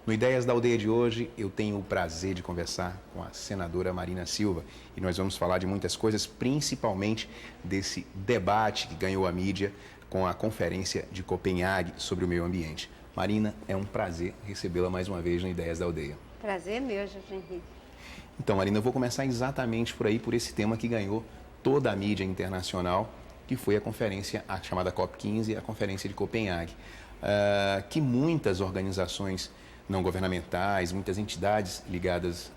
No Ideias da Aldeia de hoje, eu tenho o prazer de conversar com a senadora Marina Silva e nós vamos falar de muitas coisas, principalmente desse debate que ganhou a mídia com a Conferência de Copenhague sobre o Meio Ambiente. Marina, é um prazer recebê-la mais uma vez no Ideias da Aldeia. Prazer é meu, Jorge Henrique. Então, Marina, eu vou começar exatamente por aí, por esse tema que ganhou toda a mídia internacional, que foi a conferência, a chamada COP15, a Conferência de Copenhague, que muitas organizações não governamentais, muitas entidades ligadas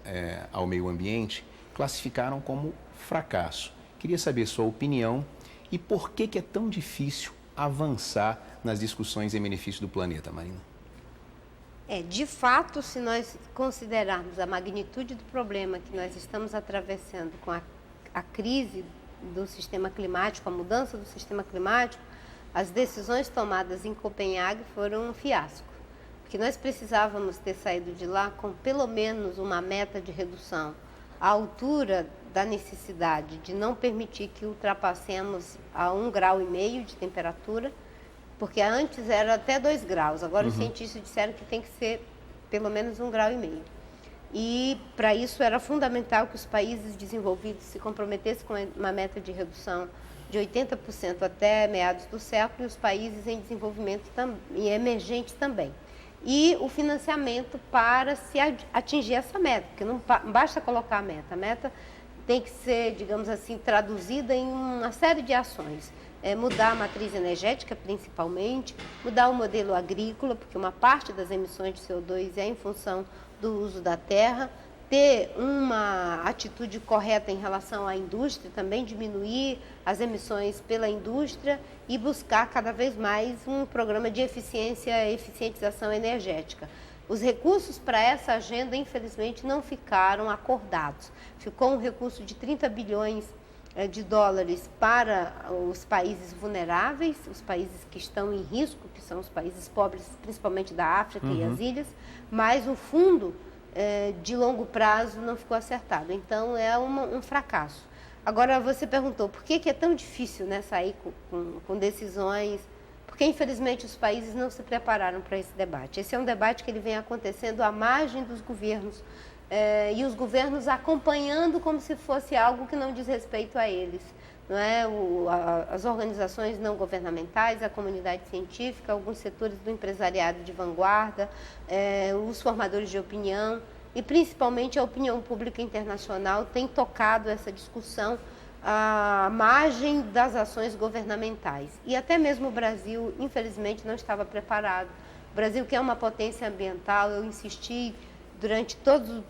ao meio ambiente, classificaram como fracasso. Queria saber sua opinião e por que é tão difícil avançar nas discussões em benefício do planeta, Marina. De fato, se nós considerarmos a magnitude do problema que nós estamos atravessando com a crise do sistema climático, a mudança do sistema climático, as decisões tomadas em Copenhague foram um fiasco. Porque nós precisávamos ter saído de lá com pelo menos uma meta de redução à altura da necessidade de não permitir que ultrapassemos a 1,5 grau de temperatura, porque antes era até 2 graus, agora os cientistas disseram que tem que ser pelo menos 1,5 grau. E para isso era fundamental que os países desenvolvidos se comprometessem com uma meta de redução de 80% até meados do século e os países em desenvolvimento e emergentes também. E o financiamento para se atingir essa meta, porque não basta colocar a meta tem que ser, digamos assim, traduzida em uma série de ações. Mudar a matriz energética, principalmente, mudar o modelo agrícola, porque uma parte das emissões de CO2 é em função do uso da terra, ter uma atitude correta em relação à indústria, também diminuir as emissões pela indústria e buscar cada vez mais um programa de eficientização energética. Os recursos para essa agenda, infelizmente, não ficaram acordados. Ficou um recurso de 30 bilhões de dólares para os países vulneráveis, os países que estão em risco, que são os países pobres, principalmente da África e as ilhas, mas o fundo de longo prazo não ficou acertado. Então, é um fracasso. Agora, você perguntou por que é tão difícil, né, sair com decisões, porque, infelizmente, os países não se prepararam para esse debate. Esse é um debate que ele vem acontecendo à margem dos governos, e os governos acompanhando como se fosse algo que não diz respeito a eles. Não é? As organizações não governamentais, a comunidade científica, alguns setores do empresariado de vanguarda, os formadores de opinião e principalmente a opinião pública internacional têm tocado essa discussão à margem das ações governamentais. E até mesmo o Brasil, infelizmente, não estava preparado. O Brasil, que é uma potência ambiental, eu insisti durante todos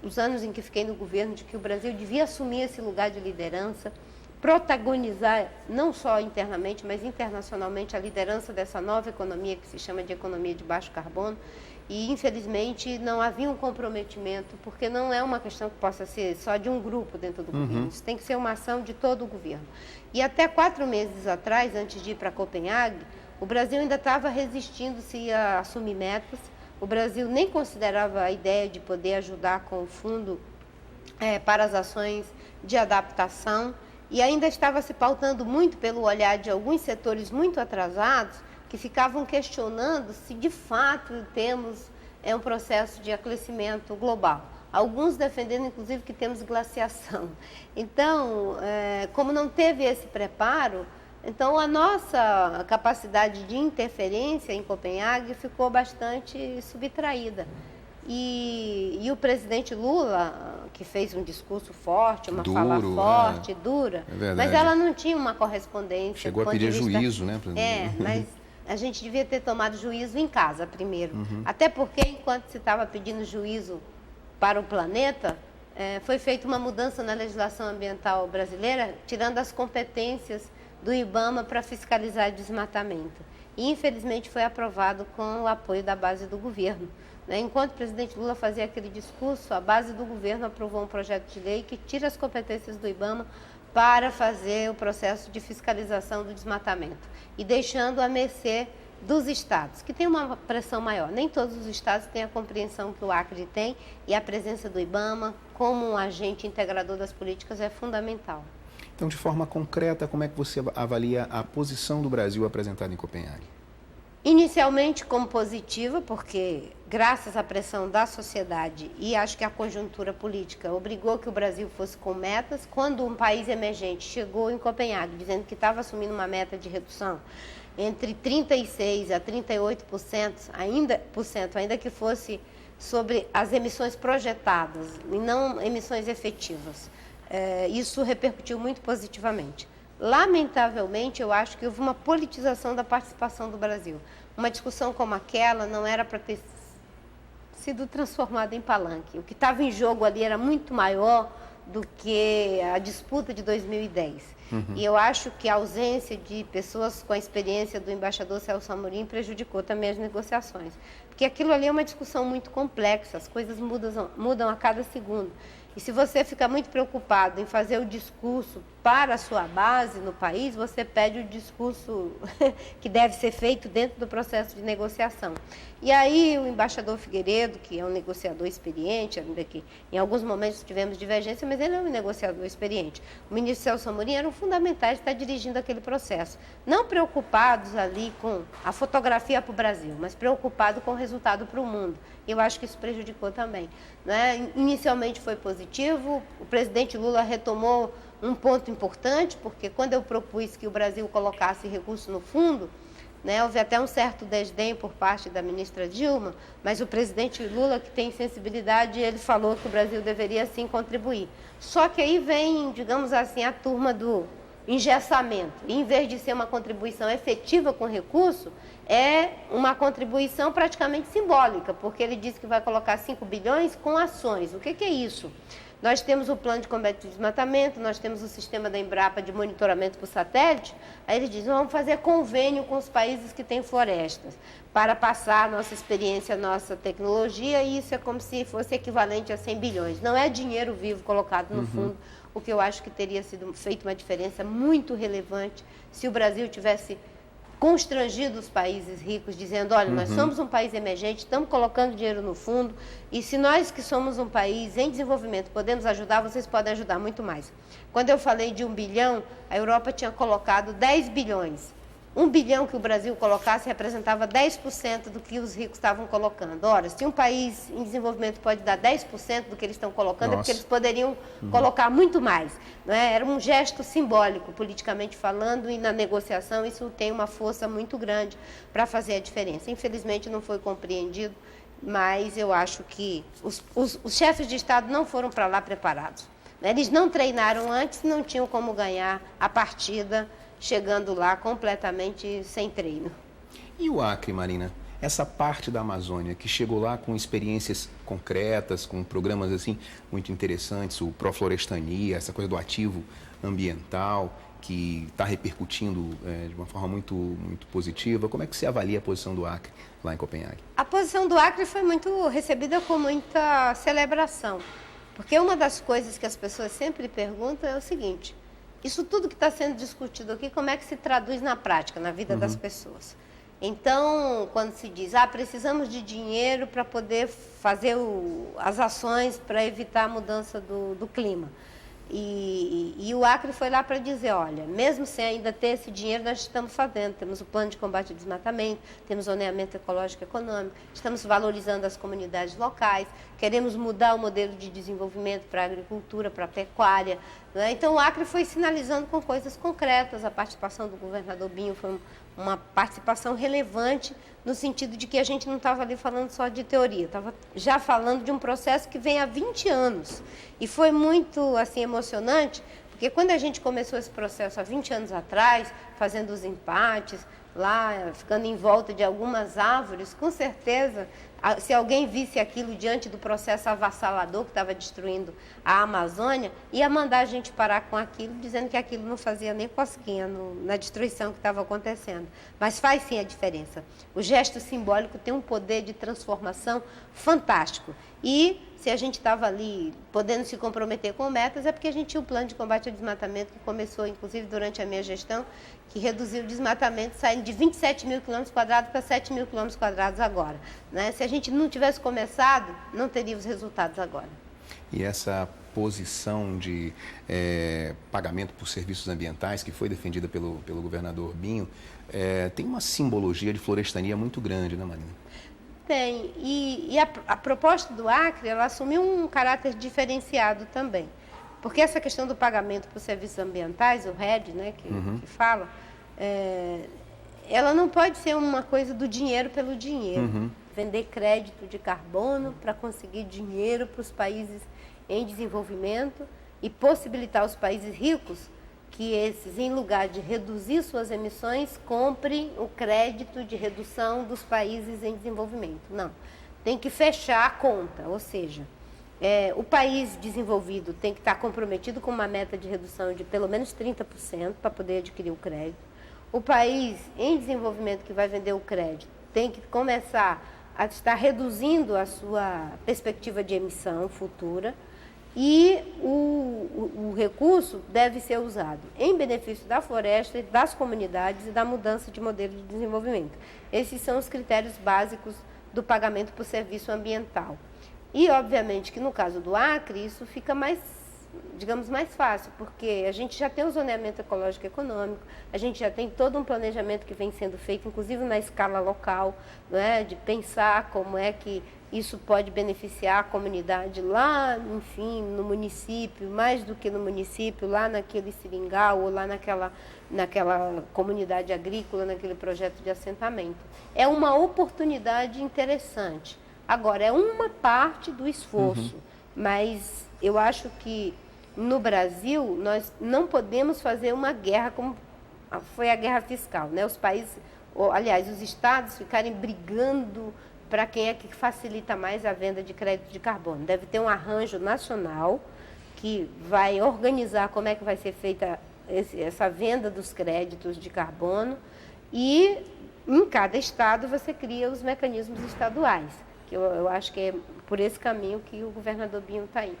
os anos em que fiquei no governo de que o Brasil devia assumir esse lugar de liderança, protagonizar, não só internamente, mas internacionalmente, a liderança dessa nova economia que se chama de economia de baixo carbono. E, infelizmente, não havia um comprometimento, porque não é uma questão que possa ser só de um grupo dentro do governo. Isso tem que ser uma ação de todo o governo. E até 4 meses atrás, antes de ir para Copenhague, o Brasil ainda estava resistindo-se a assumir metas. O Brasil nem considerava a ideia de poder ajudar com o fundo para as ações de adaptação. E ainda estava se pautando muito pelo olhar de alguns setores muito atrasados, que ficavam questionando se de fato temos um processo de aquecimento global. Alguns defendendo, inclusive, que temos glaciação. Então, como não teve esse preparo, então a nossa capacidade de interferência em Copenhague ficou bastante subtraída. E o presidente Lula, que fez um discurso forte, uma fala forte, dura, mas ela não tinha uma correspondência. Chegou a pedir juízo, né? Mas a gente devia ter tomado juízo em casa primeiro. Até porque, enquanto se estava pedindo juízo para o planeta, foi feita uma mudança na legislação ambiental brasileira, tirando as competências do IBAMA para fiscalizar desmatamento. E, infelizmente, foi aprovado com o apoio da base do governo. Enquanto o presidente Lula fazia aquele discurso, a base do governo aprovou um projeto de lei que tira as competências do IBAMA para fazer o processo de fiscalização do desmatamento e deixando a mercê dos estados, que tem uma pressão maior. Nem todos os estados têm a compreensão que o Acre tem e a presença do IBAMA como um agente integrador das políticas é fundamental. Então, de forma concreta, como é que você avalia a posição do Brasil apresentada em Copenhague? Inicialmente como positiva, porque graças à pressão da sociedade e acho que a conjuntura política obrigou que o Brasil fosse com metas. Quando um país emergente chegou em Copenhague dizendo que estava assumindo uma meta de redução entre 36% a 38%, ainda que fosse sobre as emissões projetadas e não emissões efetivas, isso repercutiu muito positivamente. Lamentavelmente, eu acho que houve uma politização da participação do Brasil. Uma discussão como aquela não era para ter sido transformada em palanque. O que estava em jogo ali era muito maior do que a disputa de 2010. E eu acho que a ausência de pessoas com a experiência do embaixador Celso Amorim prejudicou também as negociações. Porque aquilo ali é uma discussão muito complexa, as coisas mudam a cada segundo. E se você fica muito preocupado em fazer o discurso para a sua base no país, você perde o discurso que deve ser feito dentro do processo de negociação. E aí o embaixador Figueiredo, que é um negociador experiente, ainda que em alguns momentos tivemos divergência, mas ele é um negociador experiente. O ministro Celso Amorim eram fundamentais de estar dirigindo aquele processo. Não preocupados ali com a fotografia para o Brasil, mas preocupados com o resultado para o mundo. E eu acho que isso prejudicou também, né? Inicialmente foi positivo, o presidente Lula retomou um ponto importante, porque quando eu propus que o Brasil colocasse recurso no fundo, né, houve até um certo desdém por parte da ministra Dilma, mas o presidente Lula, que tem sensibilidade, ele falou que o Brasil deveria sim contribuir. Só que aí vem, digamos assim, a turma do engessamento. E, em vez de ser uma contribuição efetiva com recurso, é uma contribuição praticamente simbólica, porque ele disse que vai colocar 5 bilhões com ações. O que é isso? Nós temos o plano de combate ao desmatamento, nós temos o sistema da Embrapa de monitoramento por satélite. Aí eles dizem, vamos fazer convênio com os países que têm florestas, para passar a nossa experiência, a nossa tecnologia, e isso é como se fosse equivalente a 100 bilhões. Não é dinheiro vivo colocado no fundo, o que eu acho que teria sido feito uma diferença muito relevante se o Brasil tivesse constrangido os países ricos, dizendo, olha, nós somos um país emergente, estamos colocando dinheiro no fundo, e se nós que somos um país em desenvolvimento podemos ajudar, vocês podem ajudar muito mais. Quando eu falei de 1 bilhão, a Europa tinha colocado 10 bilhões. 1 bilhão que o Brasil colocasse representava 10% do que os ricos estavam colocando. Ora, se um país em desenvolvimento pode dar 10% do que eles estão colocando, é porque eles poderiam colocar muito mais. Não é? Era um gesto simbólico, politicamente falando, e na negociação isso tem uma força muito grande para fazer a diferença. Infelizmente não foi compreendido, mas eu acho que os chefes de Estado não foram para lá preparados. Eles não treinaram antes, não tinham como ganhar a partida, chegando lá completamente sem treino. E o Acre, Marina? Essa parte da Amazônia que chegou lá com experiências concretas, com programas assim muito interessantes, o Proflorestania, essa coisa do ativo ambiental, que está repercutindo de uma forma muito positiva. Como é que você avalia a posição do Acre lá em Copenhague? A posição do Acre foi muito recebida com muita celebração, porque uma das coisas que as pessoas sempre perguntam é o seguinte: isso tudo que está sendo discutido aqui, como é que se traduz na prática, na vida das pessoas? Então, quando se diz, precisamos de dinheiro para poder fazer as ações para evitar a mudança do clima. E o Acre foi lá para dizer, olha, mesmo sem ainda ter esse dinheiro, nós estamos fazendo. Temos o plano de combate ao desmatamento, temos zoneamento ecológico e econômico, estamos valorizando as comunidades locais, queremos mudar o modelo de desenvolvimento para a agricultura, para a pecuária. Né? Então, o Acre foi sinalizando com coisas concretas. A participação do governador Binho foi uma participação relevante, no sentido de que a gente não estava ali falando só de teoria, estava já falando de um processo que vem há 20 anos. E foi muito assim, emocionante, porque quando a gente começou esse processo há 20 anos atrás, fazendo os empates, lá ficando em volta de algumas árvores, com certeza, se alguém visse aquilo diante do processo avassalador que estava destruindo a Amazônia, ia mandar a gente parar com aquilo, dizendo que aquilo não fazia nem cosquinha na destruição que estava acontecendo. Mas faz sim a diferença. O gesto simbólico tem um poder de transformação fantástico. E se a gente estava ali podendo se comprometer com metas, é porque a gente tinha um plano de combate ao desmatamento que começou, inclusive, durante a minha gestão, que reduziu o desmatamento, saindo de 27 mil quilômetros quadrados para 7 mil quilômetros quadrados agora. Né? Se a gente não tivesse começado, não teria os resultados agora. E essa posição de pagamento por serviços ambientais, que foi defendida pelo governador Binho, tem uma simbologia de florestania muito grande, né, Marina? tem. E a proposta do Acre, ela assumiu um caráter diferenciado também. Porque essa questão do pagamento por serviços ambientais, o RED, né, que fala, ela não pode ser uma coisa do dinheiro pelo dinheiro. Vender crédito de carbono para conseguir dinheiro para os países em desenvolvimento e possibilitar os países ricos que esses, em lugar de reduzir suas emissões, comprem o crédito de redução dos países em desenvolvimento. Não, tem que fechar a conta, ou seja, o país desenvolvido tem que estar comprometido com uma meta de redução de pelo menos 30% para poder adquirir o crédito. O país em desenvolvimento que vai vender o crédito tem que começar a estar reduzindo a sua perspectiva de emissão futura e o recurso deve ser usado em benefício da floresta, das comunidades e da mudança de modelo de desenvolvimento. Esses são os critérios básicos do pagamento por serviço ambiental. E, obviamente, que no caso do Acre, isso fica mais, digamos, mais fácil, porque a gente já tem o zoneamento ecológico e econômico, a gente já tem todo um planejamento que vem sendo feito, inclusive na escala local, não é? De pensar como é que isso pode beneficiar a comunidade lá, enfim, no município, mais do que no município, lá naquele seringal ou lá naquela comunidade agrícola, naquele projeto de assentamento. É uma oportunidade interessante. Agora, é uma parte do esforço, mas eu acho que no Brasil nós não podemos fazer uma guerra como foi a guerra fiscal, né? Os países, aliás, os estados ficarem brigando para quem é que facilita mais a venda de crédito de carbono. Deve ter um arranjo nacional que vai organizar como é que vai ser feita essa venda dos créditos de carbono e em cada estado você cria os mecanismos estaduais. Que eu acho que é por esse caminho que o governador Binho está indo.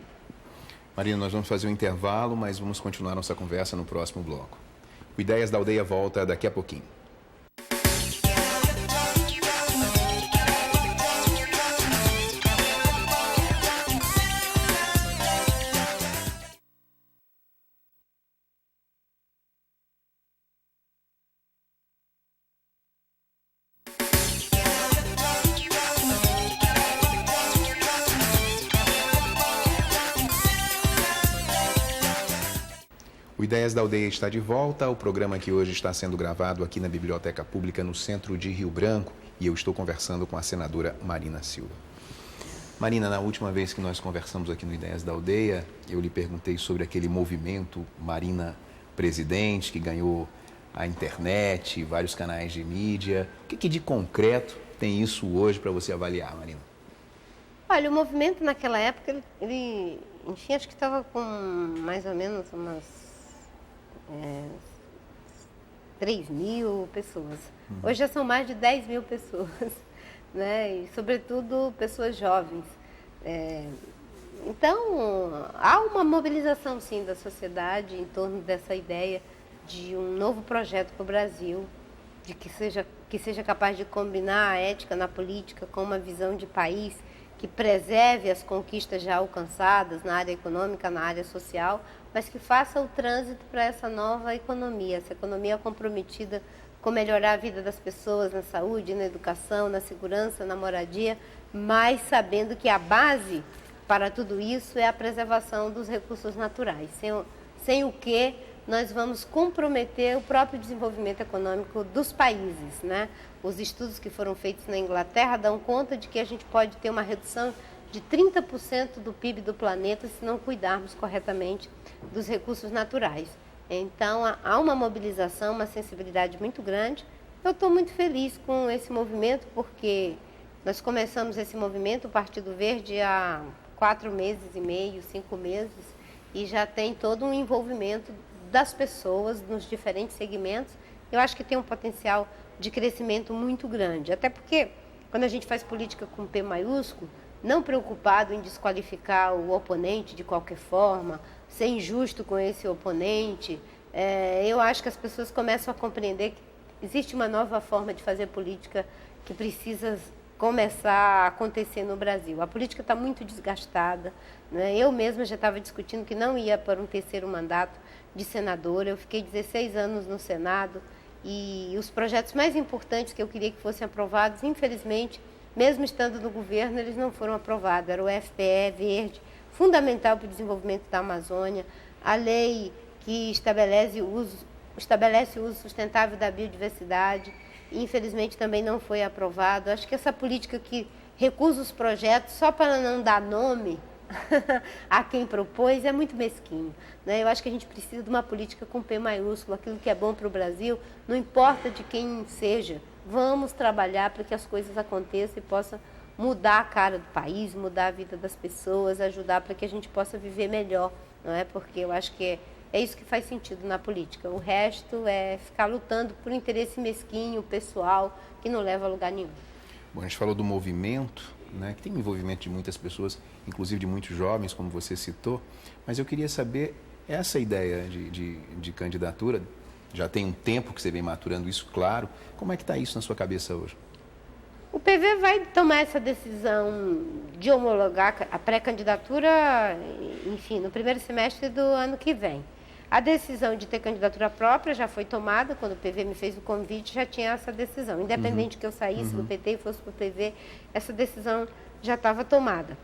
Marina, nós vamos fazer um intervalo, mas vamos continuar nossa conversa no próximo bloco. O Ideias da Aldeia volta daqui a pouquinho. O Ideias da Aldeia está de volta. O programa que hoje está sendo gravado aqui na Biblioteca Pública no centro de Rio Branco e eu estou conversando com a senadora Marina Silva. Marina, na última vez que nós conversamos aqui no Ideias da Aldeia, eu lhe perguntei sobre aquele movimento Marina Presidente, que ganhou a internet, vários canais de mídia. O que de concreto tem isso hoje para você avaliar, Marina? Olha, o movimento naquela época, enfim, acho que estava com mais ou menos umas 3 mil pessoas. Hoje já são mais de 10 mil pessoas, né? E, sobretudo, pessoas jovens. Então, há uma mobilização, sim, da sociedade em torno dessa ideia de um novo projeto para o Brasil, de que seja capaz de combinar a ética na política com uma visão de país que preserve as conquistas já alcançadas na área econômica, na área social, mas que faça o trânsito para essa nova economia, essa economia comprometida com melhorar a vida das pessoas na saúde, na educação, na segurança, na moradia, mas sabendo que a base para tudo isso é a preservação dos recursos naturais, sem o que nós vamos comprometer o próprio desenvolvimento econômico dos países, né? Os estudos que foram feitos na Inglaterra dão conta de que a gente pode ter uma redução de 30% do PIB do planeta se não cuidarmos corretamente dos recursos naturais. Então, há uma mobilização, uma sensibilidade muito grande. Eu estou muito feliz com esse movimento, porque nós começamos esse movimento, o Partido Verde, há 4 meses e meio, 5 meses, e já tem todo um envolvimento das pessoas nos diferentes segmentos. Eu acho que tem um potencial de crescimento muito grande, até porque quando a gente faz política com P maiúsculo, não preocupado em desqualificar o oponente de qualquer forma, ser injusto com esse oponente, eu acho que as pessoas começam a compreender que existe uma nova forma de fazer política que precisa começar a acontecer no Brasil. A política está muito desgastada, né? Eu mesma já estava discutindo que não ia para um 3º mandato de senadora. Eu fiquei 16 anos no Senado e os projetos mais importantes que eu queria que fossem aprovados, infelizmente, mesmo estando no governo, eles não foram aprovados. Era o FPE Verde, fundamental para o desenvolvimento da Amazônia, a lei que estabelece o uso sustentável da biodiversidade, e infelizmente também não foi aprovado. Acho que essa política que recusa os projetos só para não dar nome a quem propôs é muito mesquinho, né? Eu acho que a gente precisa de uma política com P maiúsculo, aquilo que é bom para o Brasil, não importa de quem seja, vamos trabalhar para que as coisas aconteçam e possa mudar a cara do país, mudar a vida das pessoas, ajudar para que a gente possa viver melhor, não é? Porque eu acho que é isso que faz sentido na política. O resto é ficar lutando por interesse mesquinho, pessoal, que não leva a lugar nenhum. Bom, a gente falou do movimento, né, que tem um envolvimento de muitas pessoas, inclusive de muitos jovens, como você citou, mas eu queria saber, essa ideia de candidatura, já tem um tempo que você vem maturando isso, claro, como é que está isso na sua cabeça hoje? O PV vai tomar essa decisão de homologar a pré-candidatura, enfim, no primeiro semestre do ano que vem. A decisão de ter candidatura própria já foi tomada, quando o PV me fez o convite, já tinha essa decisão. Independente que eu saísse do PT e fosse para o PV, essa decisão já estava tomada.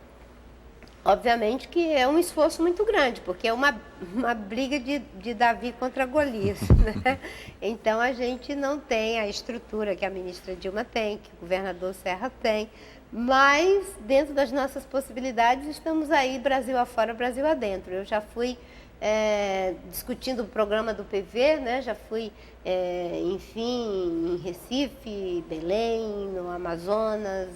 Obviamente que é um esforço muito grande, porque é uma briga de Davi contra Golias, né? Então a gente não tem a estrutura que a ministra Dilma tem, que o governador Serra tem, mas dentro das nossas possibilidades estamos aí Brasil afora, Brasil adentro. Eu já fui discutindo o programa do PV, né? Já fui, enfim, em Recife, Belém, no Amazonas,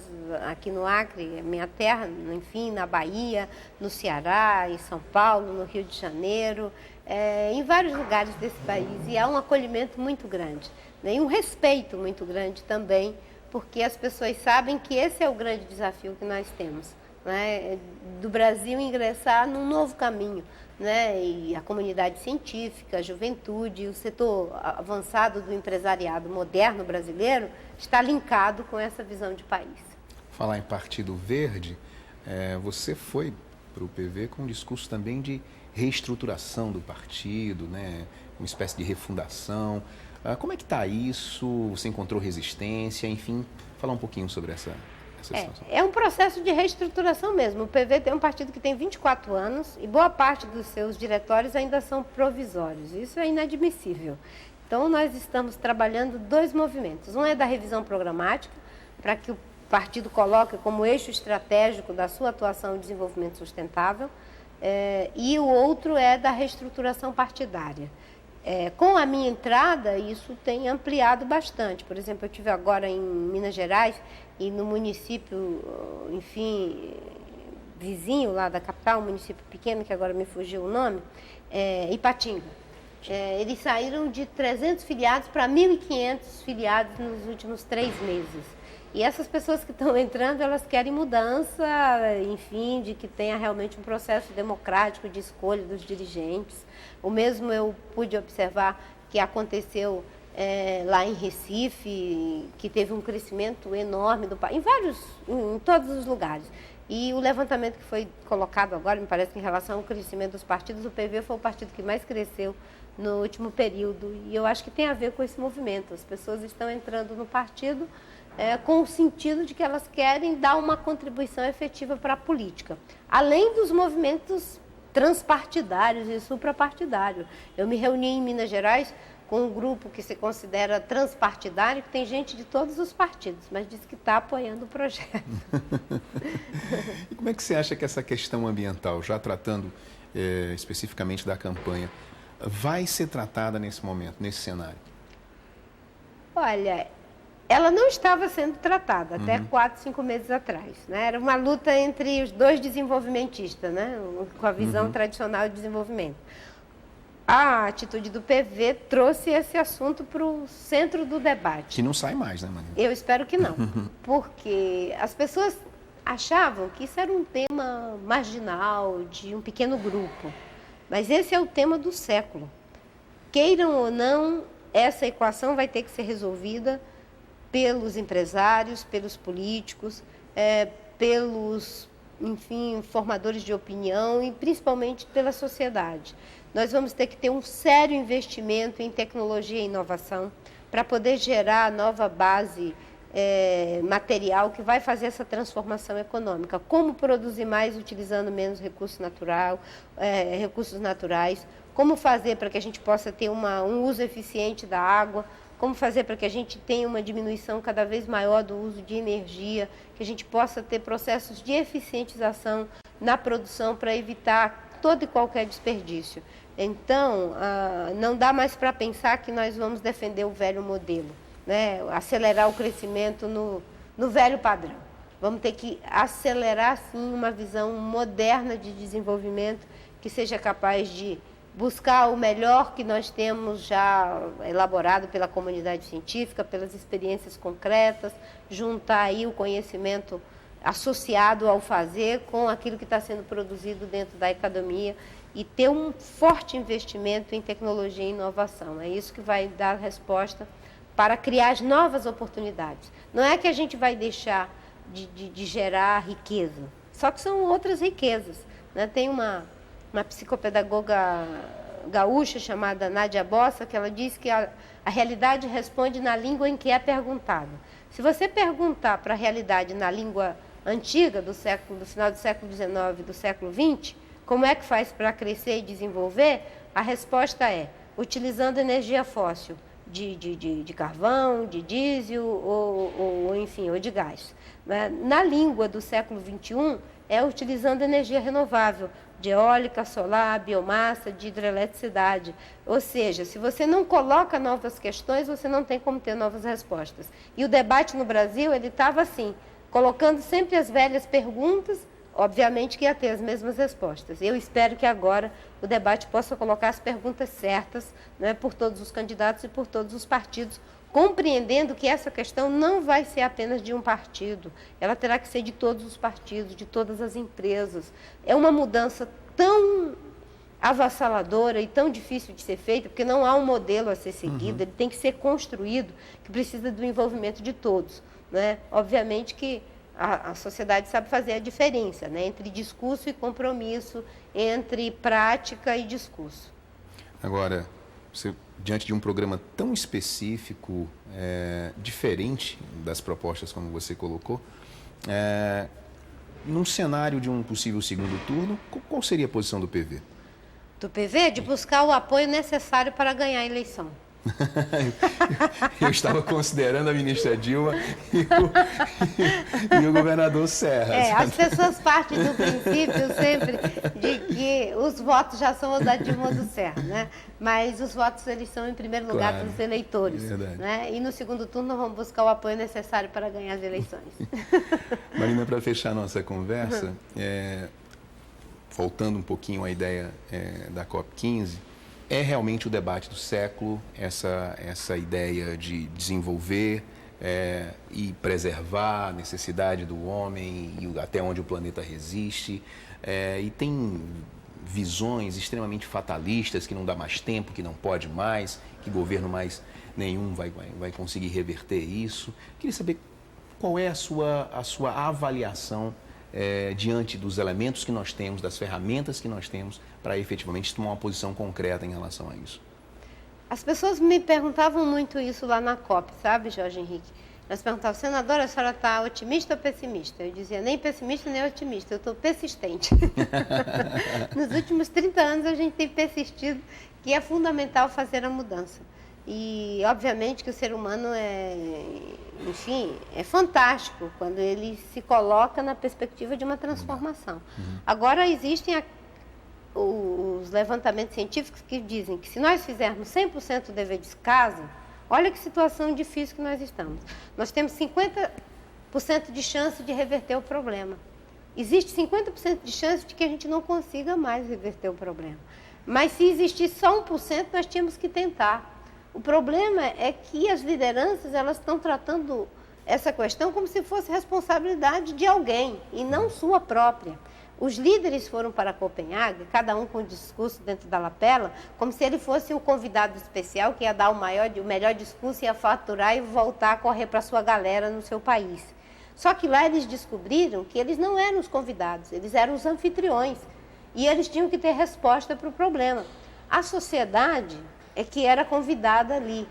aqui no Acre, minha terra, enfim, na Bahia, no Ceará, em São Paulo, no Rio de Janeiro, em vários lugares desse país. E há um acolhimento muito grande, né? E um respeito muito grande também, porque as pessoas sabem que esse é o grande desafio que nós temos, né? Do Brasil ingressar num novo caminho, né? E a comunidade científica, a juventude, o setor avançado do empresariado moderno brasileiro está linkado com essa visão de país. Falar em Partido Verde, você foi para o PV com um discurso também de reestruturação do partido, né? Uma espécie de refundação. Como é que está isso? Você encontrou resistência? Enfim, falar um pouquinho sobre essa situação. É um processo de reestruturação mesmo. O PV tem um partido que tem 24 anos e boa parte dos seus diretórios ainda são provisórios. Isso é inadmissível. Então, nós estamos trabalhando dois movimentos. Um é da revisão programática, para que o partido coloque como eixo estratégico da sua atuação o desenvolvimento sustentável, e o outro é da reestruturação partidária. Com a minha entrada, isso tem ampliado bastante. Por exemplo, eu estive agora em Minas Gerais e no município, enfim, vizinho lá da capital, um município pequeno, que agora me fugiu o nome, Ipatinga. Eles saíram de 300 filiados para 1.500 filiados nos últimos 3 meses. E essas pessoas que estão entrando, elas querem mudança, enfim, de que tenha realmente um processo democrático de escolha dos dirigentes. O mesmo eu pude observar que aconteceu lá em Recife, que teve um crescimento enorme do país, em todos os lugares. E o levantamento que foi colocado agora, me parece que em relação ao crescimento dos partidos, o PV foi o partido que mais cresceu no último período. E eu acho que tem a ver com esse movimento. As pessoas estão entrando no partido com o sentido de que elas querem dar uma contribuição efetiva para a política, além dos movimentos transpartidários e suprapartidários. Eu me reuni em Minas Gerais com um grupo que se considera transpartidário, que tem gente de todos os partidos, mas diz que está apoiando o projeto. E como é que você acha que essa questão ambiental, já tratando especificamente da campanha, vai ser tratada nesse momento, nesse cenário? Olha, ela não estava sendo tratada até 4, 5 meses atrás, né? Era uma luta entre os dois desenvolvimentistas, né? Com a visão tradicional de desenvolvimento. A atitude do PV trouxe esse assunto para o centro do debate. Que não sai mais, né, Marina? Eu espero que não, porque as pessoas achavam que isso era um tema marginal, de um pequeno grupo. Mas esse é o tema do século. Queiram ou não, essa equação vai ter que ser resolvida pelos empresários, pelos políticos, pelos, enfim, formadores de opinião e principalmente pela sociedade. Nós vamos ter que ter um sério investimento em tecnologia e inovação para poder gerar nova base material que vai fazer essa transformação econômica. Como produzir mais utilizando menos recursos naturais, como fazer para que a gente possa ter um uso eficiente da água, como fazer para que a gente tenha uma diminuição cada vez maior do uso de energia, que a gente possa ter processos de eficientização na produção para evitar todo e qualquer desperdício. Então, não dá mais para pensar que nós vamos defender o velho modelo, né? Acelerar o crescimento no velho padrão. Vamos ter que acelerar, sim, uma visão moderna de desenvolvimento que seja capaz de buscar o melhor que nós temos já elaborado pela comunidade científica, pelas experiências concretas, juntar aí o conhecimento associado ao fazer com aquilo que está sendo produzido dentro da academia e ter um forte investimento em tecnologia e inovação. É isso que vai dar resposta para criar as novas oportunidades. Não é que a gente vai deixar de gerar riqueza, só que são outras riquezas, né? Tem uma psicopedagoga gaúcha chamada Nádia Bossa, que ela diz que a realidade responde na língua em que é perguntado. Se você perguntar para a realidade na língua antiga, do final do século XIX, do século XX, como é que faz para crescer e desenvolver, a resposta é utilizando energia fóssil, de carvão, de diesel ou de gás. Na língua do século XXI, é utilizando energia renovável, de eólica, solar, biomassa, de hidroeletricidade. Ou seja, se você não coloca novas questões, você não tem como ter novas respostas. E o debate no Brasil, ele estava assim, colocando sempre as velhas perguntas, obviamente que ia ter as mesmas respostas. Eu espero que agora o debate possa colocar as perguntas certas, né, por todos os candidatos e por todos os partidos, compreendendo que essa questão não vai ser apenas de um partido, ela terá que ser de todos os partidos, de todas as empresas. É uma mudança tão avassaladora e tão difícil de ser feita, porque não há um modelo a ser seguido, ele tem que ser construído, que precisa do envolvimento de todos, né? Obviamente que a sociedade sabe fazer a diferença, né, entre discurso e compromisso, entre prática e discurso. Agora, você, diante de um programa tão específico, diferente das propostas como você colocou, num cenário de um possível segundo turno, qual seria a posição do PV? Do PV? De buscar o apoio necessário para ganhar a eleição. Eu estava considerando a ministra Dilma e o governador Serra. As pessoas partem do princípio sempre de que os votos já são os da Dilma ou do Serra, né? Mas os votos, eles são em primeiro lugar para os eleitores, né? E no segundo turno nós vamos buscar o apoio necessário para ganhar as eleições. Marina, para fechar nossa conversa, voltando um pouquinho à ideia da COP15, é realmente o debate do século, essa ideia de desenvolver e preservar a necessidade do homem e até onde o planeta resiste. E tem visões extremamente fatalistas, que não dá mais tempo, que não pode mais, que governo mais nenhum vai conseguir reverter isso. Queria saber qual é a sua avaliação diante dos elementos que nós temos, das ferramentas que nós temos, para efetivamente tomar uma posição concreta em relação a isso. As pessoas me perguntavam muito isso lá na COP, sabe, Jorge Henrique? Elas perguntavam, senadora, a senhora está otimista ou pessimista? Eu dizia, nem pessimista nem otimista, eu estou persistente. Nos últimos 30 anos a gente tem persistido que é fundamental fazer a mudança. E, obviamente, que o ser humano é fantástico quando ele se coloca na perspectiva de uma transformação. Agora, existem os levantamentos científicos que dizem que se nós fizermos 100% do dever de casa, olha que situação difícil que nós estamos. Nós temos 50% de chance de reverter o problema. Existe 50% de chance de que a gente não consiga mais reverter o problema. Mas se existir só 1%, nós tínhamos que tentar. O problema é que as lideranças, elas estão tratando essa questão como se fosse responsabilidade de alguém e não sua própria. Os líderes foram para Copenhague, cada um com um discurso dentro da lapela, como se ele fosse o convidado especial que ia dar o melhor discurso, ia faturar e voltar a correr para a sua galera no seu país. Só que lá eles descobriram que eles não eram os convidados, eles eram os anfitriões e eles tinham que ter resposta para o problema. A sociedade é que era convidada ali.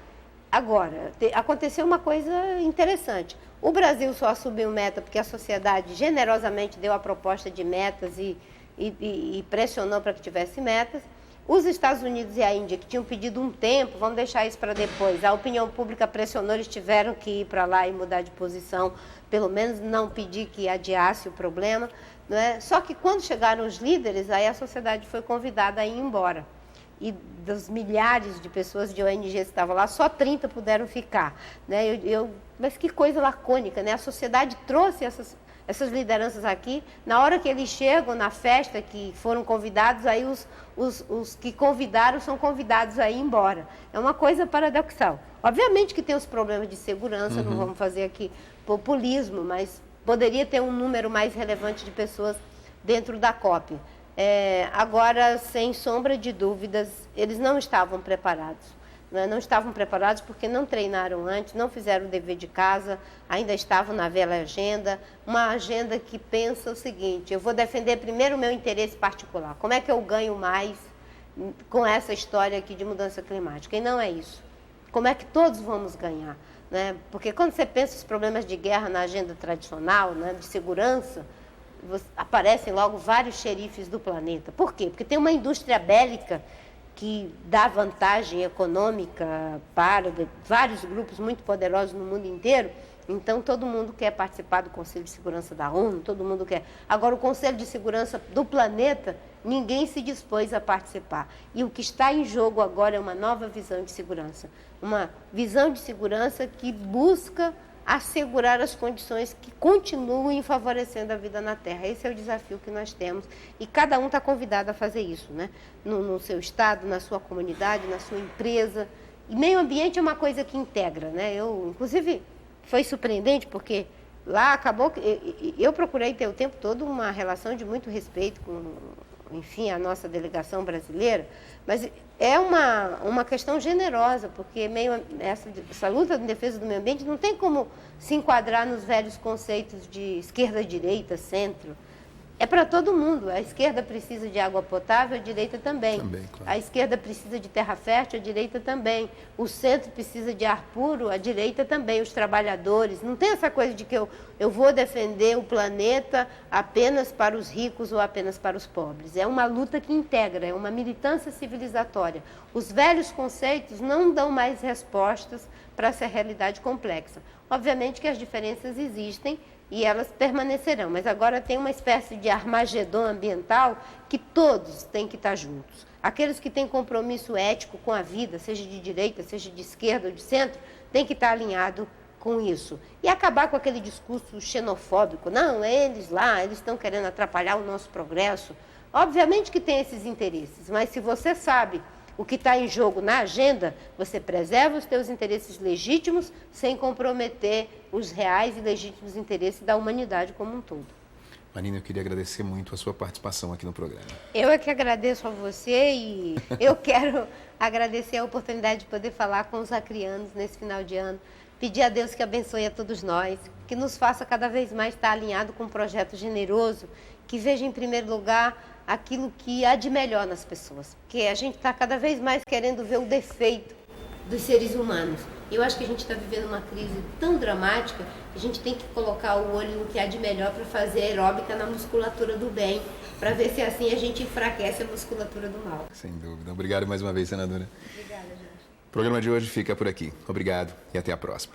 Agora, aconteceu uma coisa interessante. O Brasil só assumiu meta porque a sociedade generosamente deu a proposta de metas e pressionou para que tivesse metas. Os Estados Unidos e a Índia, que tinham pedido um tempo, vamos deixar isso para depois. A opinião pública pressionou, eles tiveram que ir para lá e mudar de posição, pelo menos não pedir que adiasse o problema. Né? Só que quando chegaram os líderes, aí a sociedade foi convidada a ir embora. E dos milhares de pessoas de ONGs que estavam lá, só 30 puderam ficar. Né? Mas que coisa lacônica, né? A sociedade trouxe essas lideranças aqui. Na hora que eles chegam na festa, que foram convidados, aí os que convidaram são convidados a ir embora. É uma coisa paradoxal. Obviamente que tem os problemas de segurança, não vamos fazer aqui populismo, mas poderia ter um número mais relevante de pessoas dentro da COP. Agora, sem sombra de dúvidas, eles não estavam preparados. Né? Não estavam preparados porque não treinaram antes, não fizeram o dever de casa, ainda estavam na velha agenda. Uma agenda que pensa o seguinte: eu vou defender primeiro o meu interesse particular. Como é que eu ganho mais com essa história aqui de mudança climática? E não é isso. Como é que todos vamos ganhar? Né? Porque quando você pensa os problemas de guerra na agenda tradicional, né, de segurança, aparecem logo vários xerifes do planeta. Por quê? Porque tem uma indústria bélica que dá vantagem econômica para vários grupos muito poderosos no mundo inteiro. Então, todo mundo quer participar do Conselho de Segurança da ONU, todo mundo quer. Agora, o Conselho de Segurança do planeta, ninguém se dispôs a participar. E o que está em jogo agora é uma nova visão de segurança. Uma visão de segurança que busca assegurar as condições que continuem favorecendo a vida na Terra. Esse é o desafio que nós temos e cada um está convidado a fazer isso, né? No seu estado, na sua comunidade, na sua empresa. E meio ambiente é uma coisa que integra, né? Inclusive, foi surpreendente porque lá acabou que eu procurei ter o tempo todo uma relação de muito respeito com, enfim, a nossa delegação brasileira, mas é uma questão generosa, porque essa luta em defesa do meio ambiente não tem como se enquadrar nos velhos conceitos de esquerda, direita, centro. É para todo mundo. A esquerda precisa de água potável, a direita também. Claro. A esquerda precisa de terra fértil, a direita também. O centro precisa de ar puro, a direita também. Os trabalhadores. Não tem essa coisa de que eu vou defender o planeta apenas para os ricos ou apenas para os pobres. É uma luta que integra, é uma militância civilizatória. Os velhos conceitos não dão mais respostas para essa realidade complexa. Obviamente que as diferenças existem, e elas permanecerão, mas agora tem uma espécie de armagedom ambiental que todos têm que estar juntos. Aqueles que têm compromisso ético com a vida, seja de direita, seja de esquerda ou de centro, têm que estar alinhado com isso. E acabar com aquele discurso xenofóbico. Não, eles lá, eles estão querendo atrapalhar o nosso progresso. Obviamente que tem esses interesses, mas se você sabe o que está em jogo na agenda, você preserva os seus interesses legítimos sem comprometer os reais e legítimos interesses da humanidade como um todo. Marina, eu queria agradecer muito a sua participação aqui no programa. Eu é que agradeço a você e eu quero agradecer a oportunidade de poder falar com os acrianos nesse final de ano. Pedir a Deus que abençoe a todos nós, que nos faça cada vez mais estar alinhado com um projeto generoso, que veja em primeiro lugar aquilo que há de melhor nas pessoas. Porque a gente está cada vez mais querendo ver o defeito dos seres humanos. Eu acho que a gente está vivendo uma crise tão dramática que a gente tem que colocar o olho no que há de melhor para fazer aeróbica na musculatura do bem, para ver se assim a gente enfraquece a musculatura do mal. Sem dúvida. Obrigado mais uma vez, senadora. Obrigada, Jorge. O programa de hoje fica por aqui. Obrigado e até a próxima.